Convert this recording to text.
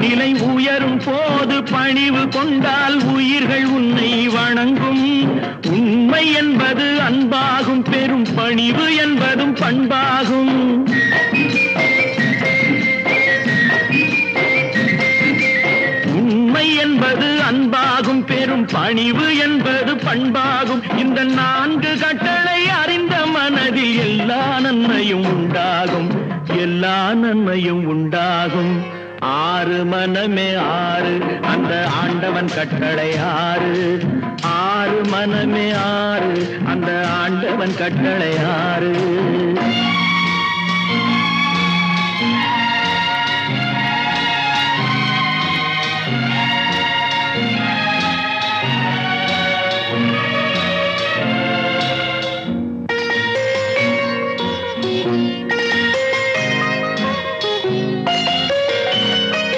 நிலை உயரும் போது பணிவு கொண்டால் உயிர்கள் உன்னை வணங்கும். உண்மை என்பது அன்பாகும், பெரும் பணிவு என்பதும் பண்பாகும். உண்மை என்பது அன்பாகும், பெரும் பணிவு என்பது பண்பாகும். இந்த 4 கட்டளை அறிந்த மனதில் எல்லா நன்மையும் உண்டாகும், எல்லா நன்மையும் உண்டாகும். 6 மனமே 6, அந்த ஆண்டவன் கட்டளை 6. 6 மனமே 6, அந்த ஆண்டவன் கட்டளை 6.